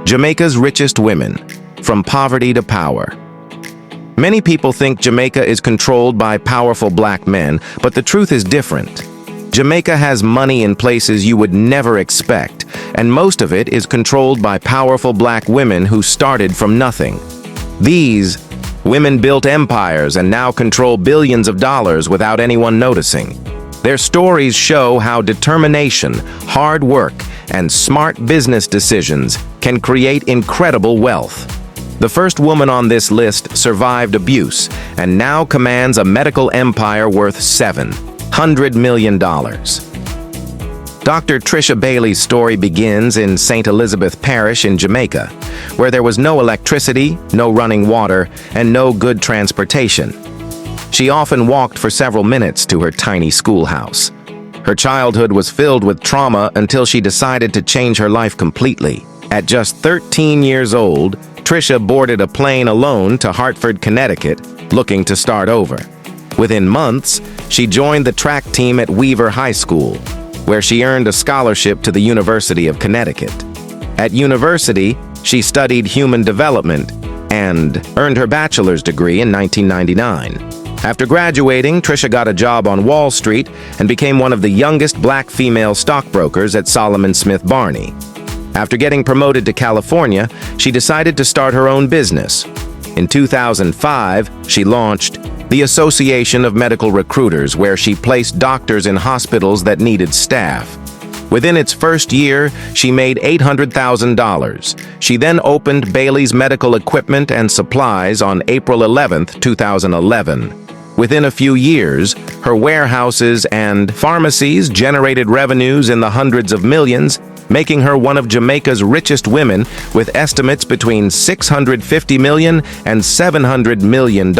Jamaica's richest women, from poverty to power. Many people think Jamaica is controlled by powerful black men, but the truth is different. Jamaica has money in places you would never expect, and most of it is controlled by powerful black women who started from nothing. These women built empires and now control billions of dollars without anyone noticing. Their stories show how determination, hard work, and smart business decisions can create incredible wealth. The first woman on this list survived abuse and now commands a medical empire worth $700 million. Dr. Trisha Bailey's story begins in St. Elizabeth Parish in Jamaica, where there was no electricity, no running water, and no good transportation. She often walked for several minutes to her tiny schoolhouse. Her childhood was filled with trauma until she decided to change her life completely. At just 13 years old, Trisha boarded a plane alone to Hartford, Connecticut, looking to start over. Within months, she joined the track team at Weaver High School, where she earned a scholarship to the University of Connecticut. At university, she studied human development and earned her bachelor's degree in 1999. After graduating, Trisha got a job on Wall Street and became one of the youngest black female stockbrokers at Solomon Smith Barney. After getting promoted to California, she decided to start her own business. In 2005, she launched the Association of Medical Recruiters, where she placed doctors in hospitals that needed staff. Within its first year, she made $800,000. She then opened Bailey's Medical Equipment and Supplies on April 11, 2011. Within a few years, her warehouses and pharmacies generated revenues in the hundreds of millions, making her one of Jamaica's richest women, with estimates between $650 million and $700 million.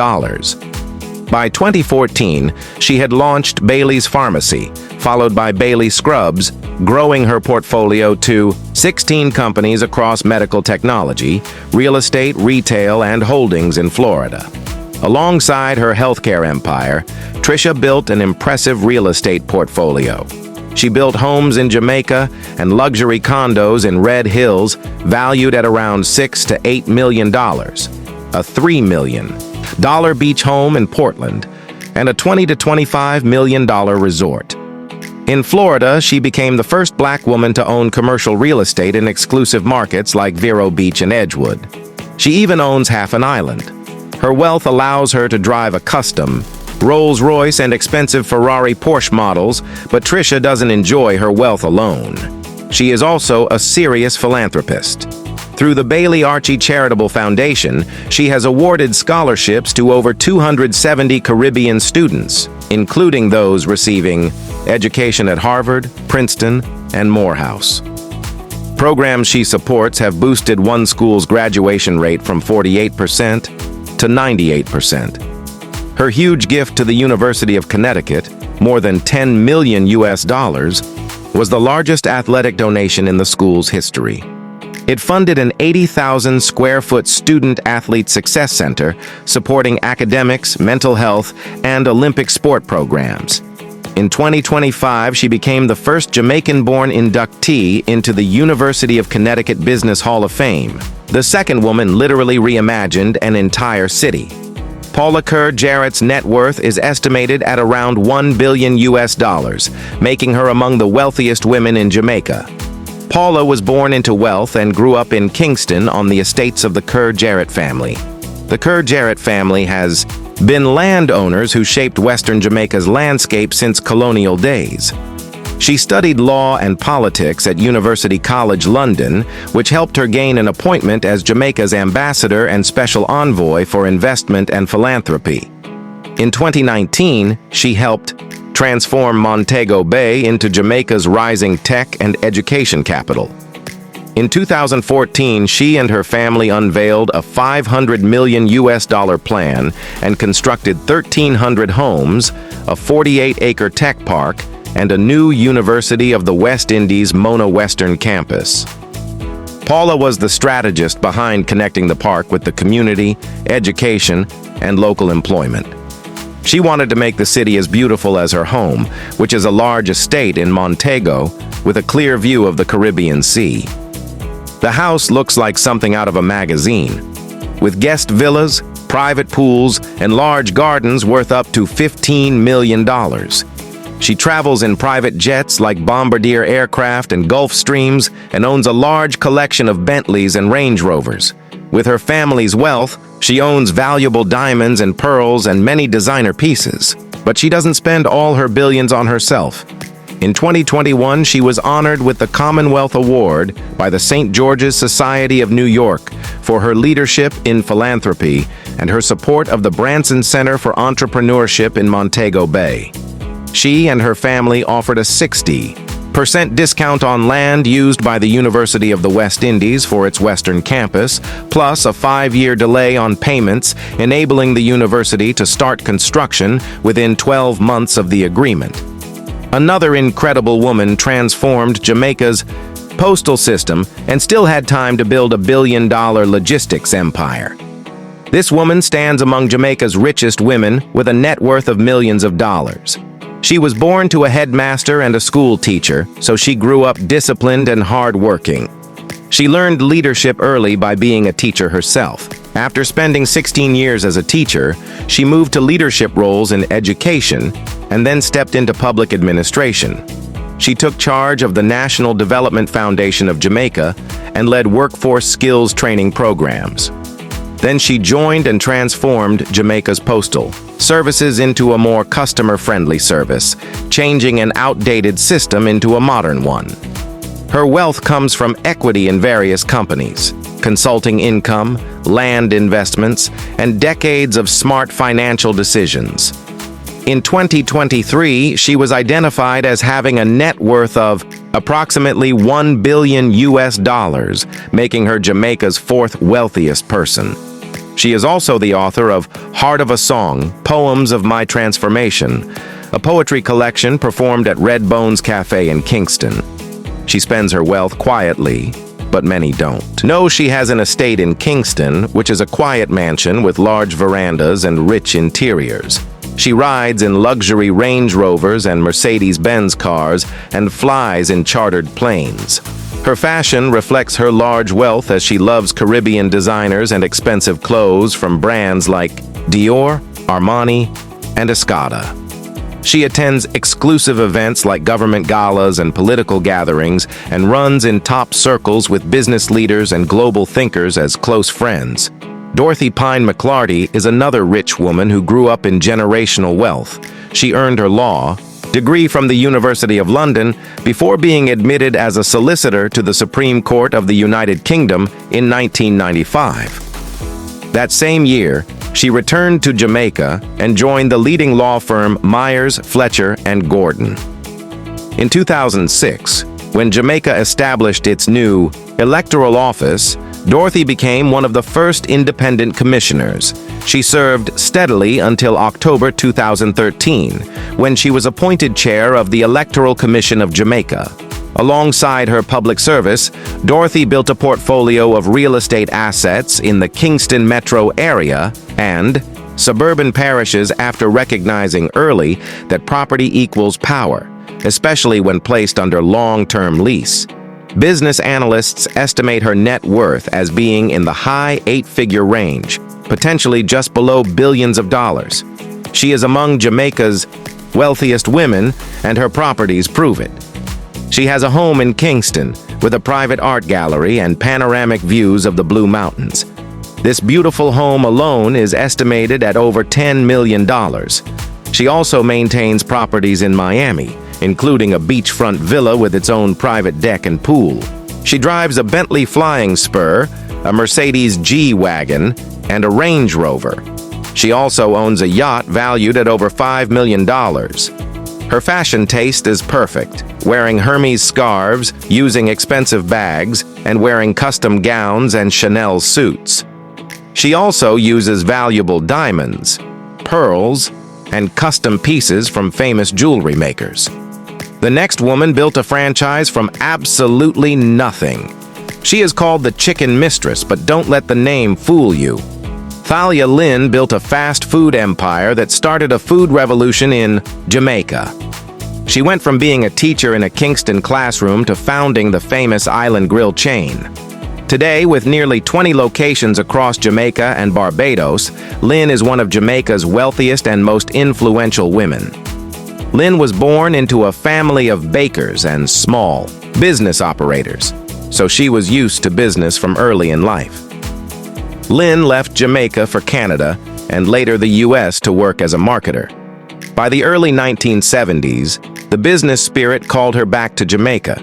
By 2014, she had launched Bailey's Pharmacy, followed by Bailey Scrubs, growing her portfolio to 16 companies across medical technology, real estate, retail, and holdings in Florida. Alongside her healthcare empire, Trisha built an impressive real estate portfolio. She built homes in Jamaica and luxury condos in Red Hills valued at around $6 to $8 million, a $3 million beach home in Portland, and a $20 to $25 million resort. In Florida, she became the first black woman to own commercial real estate in exclusive markets like Vero Beach and Edgewood. She even owns half an island. Her wealth allows her to drive a custom Rolls-Royce and expensive Ferrari Porsche models, but Trisha doesn't enjoy her wealth alone. She is also a serious philanthropist. Through the Bailey Archie Charitable Foundation, she has awarded scholarships to over 270 Caribbean students, including those receiving education at Harvard, Princeton, and Morehouse. Programs she supports have boosted one school's graduation rate from 48% to 98%. Her huge gift to the University of Connecticut, more than $10 million, was the largest athletic donation in the school's history. It funded an 80,000 square foot student-athlete success center supporting academics, mental health, and Olympic sport programs. In 2025, she became the first Jamaican-born inductee into the University of Connecticut Business Hall of Fame. The second woman literally reimagined an entire city. Paula Kerr Jarrett's net worth is estimated at around $1 billion, making her among the wealthiest women in Jamaica. Paula was born into wealth and grew up in Kingston on the estates of the Kerr Jarrett family. The Kerr Jarrett family has been landowners who shaped Western Jamaica's landscape since colonial days. She studied law and politics at University College London, which helped her gain an appointment as Jamaica's ambassador and special envoy for investment and philanthropy. In 2019, she helped transform Montego Bay into Jamaica's rising tech and education capital. In 2014, she and her family unveiled a $500 million plan and constructed 1,300 homes, a 48-acre tech park, and a new University of the West Indies Mona Western campus. Paula was the strategist behind connecting the park with the community, education, and local employment. She wanted to make the city as beautiful as her home, which is a large estate in Montego with a clear view of the Caribbean Sea. The house looks like something out of a magazine, with guest villas, private pools, and large gardens worth up to $15 million. She travels in private jets like Bombardier aircraft and Gulfstreams and owns a large collection of Bentleys and Range Rovers. With her family's wealth, she owns valuable diamonds and pearls and many designer pieces. But she doesn't spend all her billions on herself. In 2021, she was honored with the Commonwealth Award by the St. George's Society of New York for her leadership in philanthropy and her support of the Branson Center for Entrepreneurship in Montego Bay. She and her family offered a 60% discount on land used by the University of the West Indies for its western campus, plus a 5-year delay on payments, enabling the university to start construction within 12 months of the agreement. Another incredible woman transformed Jamaica's postal system and still had time to build a billion-dollar logistics empire. This woman stands among Jamaica's richest women with a net worth of millions of dollars. She was born to a headmaster and a school teacher, so she grew up disciplined and hard-working. She learned leadership early by being a teacher herself. After spending 16 years as a teacher, she moved to leadership roles in education and then stepped into public administration. She took charge of the National Development Foundation of Jamaica and led workforce skills training programs. Then she joined and transformed Jamaica's postal services into a more customer-friendly service, changing an outdated system into a modern one. Her wealth comes from equity in various companies, consulting income, land investments, and decades of smart financial decisions. In 2023, she was identified as having a net worth of approximately $1 billion, making her Jamaica's fourth wealthiest person. She is also the author of Heart of a Song, Poems of My Transformation, a poetry collection performed at Red Bones Cafe in Kingston. She spends her wealth quietly, but many don't. No, she has an estate in Kingston, which is a quiet mansion with large verandas and rich interiors. She rides in luxury Range Rovers and Mercedes-Benz cars and flies in chartered planes. Her fashion reflects her large wealth as she loves Caribbean designers and expensive clothes from brands like Dior, Armani, and Escada. She attends exclusive events like government galas and political gatherings and runs in top circles with business leaders and global thinkers as close friends. Dorothy Mclarde is another rich woman who grew up in generational wealth. She earned her law degree from the University of London before being admitted as a solicitor to the Supreme Court of the United Kingdom in 1995. That same year, she returned to Jamaica and joined the leading law firm Meyers, Fletcher, and Gordon. In 2006, when Jamaica established its new electoral office, Dorothy became one of the first independent commissioners. She served steadily until October 2013, when she was appointed chair of the Electoral Commission of Jamaica. Alongside her public service, Dorothy built a portfolio of real estate assets in the Kingston metro area and suburban parishes after recognizing early that property equals power, especially when placed under long-term lease. Business analysts estimate her net worth as being in the high 8-figure range, potentially just below billions of dollars. She is among Jamaica's wealthiest women, and her properties prove it. She has a home in Kingston with a private art gallery and panoramic views of the Blue Mountains. This beautiful home alone is estimated at over $10 million. She also maintains properties in Miami, including a beachfront villa with its own private deck and pool. She drives a Bentley Flying Spur, a Mercedes G-Wagon, and a Range Rover. She also owns a yacht valued at over $5 million. Her fashion taste is perfect, wearing Hermes scarves, using expensive bags, and wearing custom gowns and Chanel suits. She also uses valuable diamonds, pearls, and custom pieces from famous jewelry makers. The next woman built a franchise from absolutely nothing. She is called the Chicken Mistress, but don't let the name fool you. Thalia Lynn built a fast food empire that started a food revolution in Jamaica. She went from being a teacher in a Kingston classroom to founding the famous Island Grill chain. Today, with nearly 20 locations across Jamaica and Barbados, Lynn is one of Jamaica's wealthiest and most influential women. Lynn was born into a family of bakers and small business operators, so she was used to business from early in life. Lynn left Jamaica for Canada and later the U.S. to work as a marketer. By the early 1970s, the business spirit called her back to Jamaica.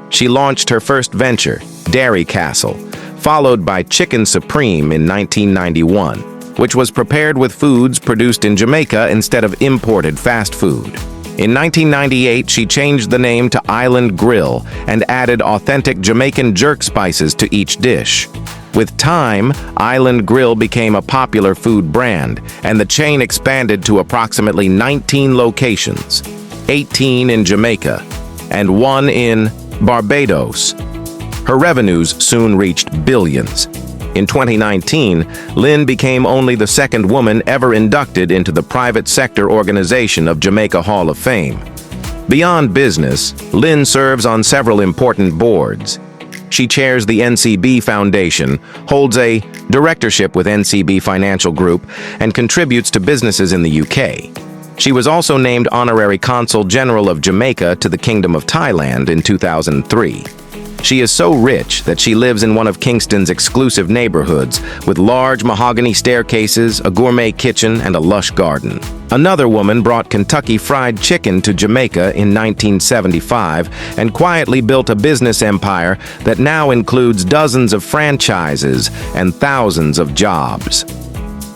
She launched her first venture, Dairy Castle, followed by Chicken Supreme in 1991, which was prepared with foods produced in Jamaica instead of imported fast food. In 1998, she changed the name to Island Grill and added authentic Jamaican jerk spices to each dish. With time, Island Grill became a popular food brand, and the chain expanded to approximately 19 locations, 18 in Jamaica, and 1 in Barbados. Her revenues soon reached billions. In 2019, Lynn became only the second woman ever inducted into the private sector organization of Jamaica Hall of Fame. Beyond business, Lynn serves on several important boards. She chairs the NCB Foundation, holds a directorship with NCB Financial Group, and contributes to businesses in the UK. She was also named Honorary Consul General of Jamaica to the Kingdom of Thailand in 2003. She is so rich that she lives in one of Kingston's exclusive neighborhoods with large mahogany staircases, a gourmet kitchen, and a lush garden. Another woman brought Kentucky Fried Chicken to Jamaica in 1975 and quietly built a business empire that now includes dozens of franchises and thousands of jobs.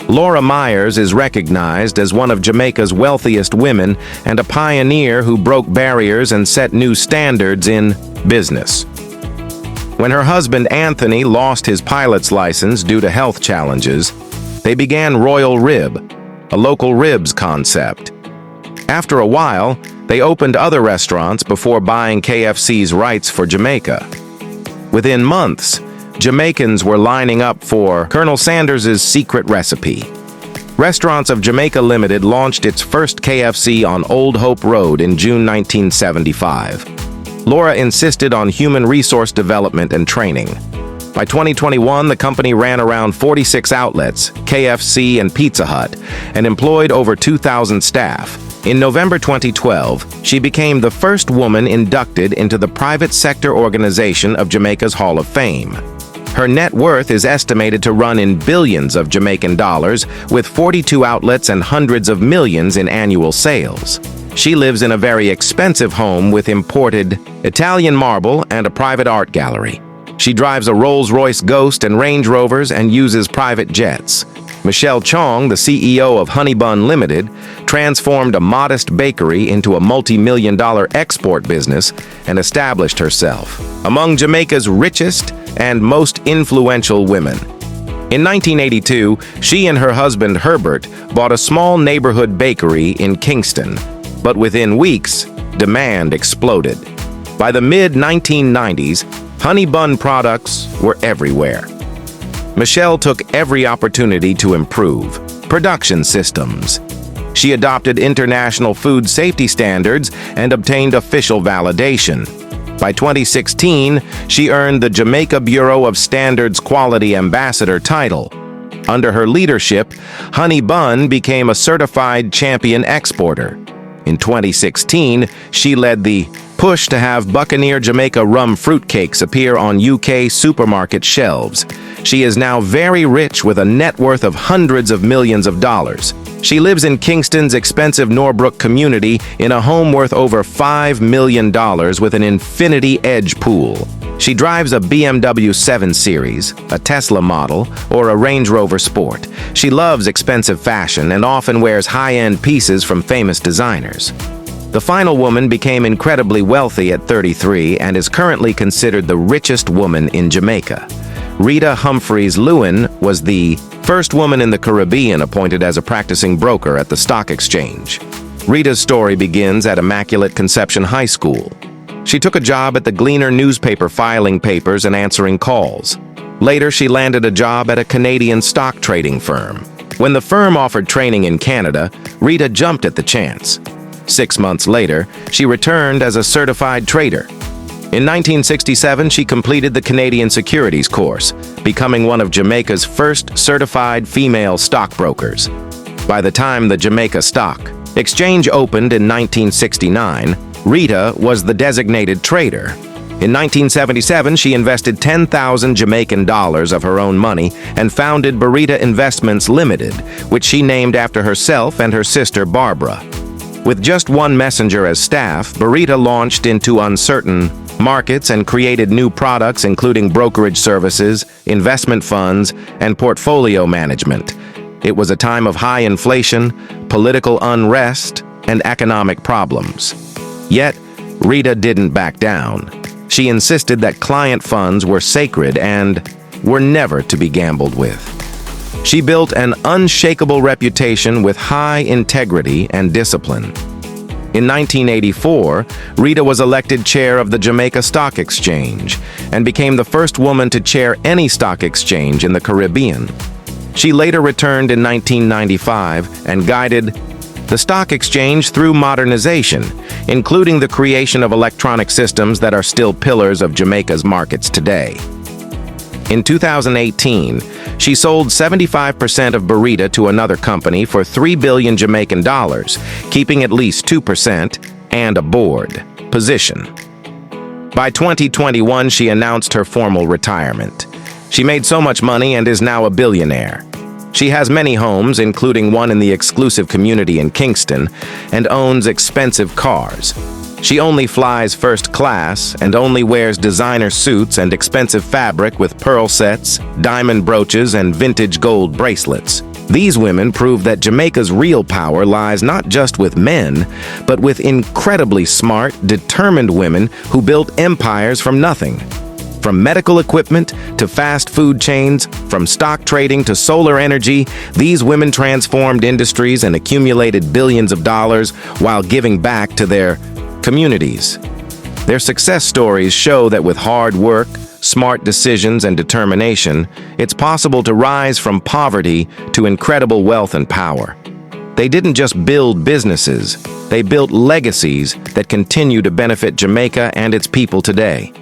Laura Meyers is recognized as one of Jamaica's wealthiest women and a pioneer who broke barriers and set new standards in business. When her husband Anthony lost his pilot's license due to health challenges, they began Royal Rib, a local ribs concept. After a while, they opened other restaurants before buying KFC's rights for Jamaica. Within months, Jamaicans were lining up for Colonel Sanders' secret recipe. Restaurants of Jamaica Limited launched its first KFC on Old Hope Road in June 1975. Laura insisted on human resource development and training. By 2021, the company ran around 46 outlets, KFC and Pizza Hut, and employed over 2,000 staff. In November 2012, she became the first woman inducted into the private sector organization of Jamaica's Hall of Fame. Her net worth is estimated to run in billions of Jamaican dollars, with 42 outlets and hundreds of millions in annual sales. She lives in a very expensive home with imported Italian marble and a private art gallery. She drives a Rolls-Royce Ghost and Range Rovers and uses private jets. Chong, the CEO of Honey Bun Limited, transformed a modest bakery into a multi-million-dollar export business and established herself among Jamaica's richest and most influential women. In 1982, she and her husband Herbert bought a small neighborhood bakery in Kingston, but within weeks, demand exploded. By the mid-1990s, Honey Bun products were everywhere. Michelle took every opportunity to improve production systems. She adopted international food safety standards and obtained official validation. By 2016, she earned the Jamaica Bureau of Standards Quality Ambassador title. Under her leadership, Honey Bun became a certified champion exporter. In 2016, she led the push to have Buccaneer Jamaica rum fruitcakes appear on UK supermarket shelves. She is now very rich with a net worth of hundreds of millions of dollars. She lives in Kingston's expensive Norbrook community in a home worth over $5 million with an infinity edge pool. She drives a BMW 7 Series, a Tesla model, or a Range Rover Sport. She loves expensive fashion and often wears high-end pieces from famous designers. The final woman became incredibly wealthy at 33 and is currently considered the richest woman in Jamaica. Rita Humphries-Lewin was the first woman in the Caribbean appointed as a practicing broker at the stock exchange. Rita's story begins at Immaculate Conception High School. She took a job at the Gleaner newspaper filing papers and answering calls. Later, she landed a job at a Canadian stock trading firm. When the firm offered training in Canada, Rita jumped at the chance. 6 months later, she returned as a certified trader. In 1967, she completed the Canadian Securities course, becoming one of Jamaica's first certified female stockbrokers. By the time the Jamaica Stock Exchange opened in 1969, Rita was the designated trader. In 1977, she invested 10,000 Jamaican dollars of her own money and founded Rita Investments Limited, which she named after herself and her sister Barbara. With just one messenger as staff, Rita launched into uncertain markets and created new products including brokerage services, investment funds, and portfolio management. It was a time of high inflation, political unrest, and economic problems. Yet, Rita didn't back down. She insisted that client funds were sacred and were never to be gambled with. She built an unshakable reputation with high integrity and discipline. In 1984, Rita was elected chair of the Jamaica Stock Exchange and became the first woman to chair any stock exchange in the Caribbean. She later returned in 1995 and guided the stock exchange through modernization, including the creation of electronic systems that are still pillars of Jamaica's markets today. In 2018, she sold 75% of Rita to another company for 3 billion Jamaican dollars, keeping at least 2% and a board position. By 2021, she announced her formal retirement. She made so much money and is now a billionaire. She has many homes, including one in the exclusive community in Kingston, and owns expensive cars. She only flies first class and only wears designer suits and expensive fabric with pearl sets, diamond brooches, and vintage gold bracelets. These women prove that Jamaica's real power lies not just with men, but with incredibly smart, determined women who built empires from nothing. From medical equipment to fast food chains, from stock trading to solar energy, these women transformed industries and accumulated billions of dollars while giving back to their communities. Their success stories show that with hard work, smart decisions, and determination, it's possible to rise from poverty to incredible wealth and power. They didn't just build businesses, they built legacies that continue to benefit Jamaica and its people today.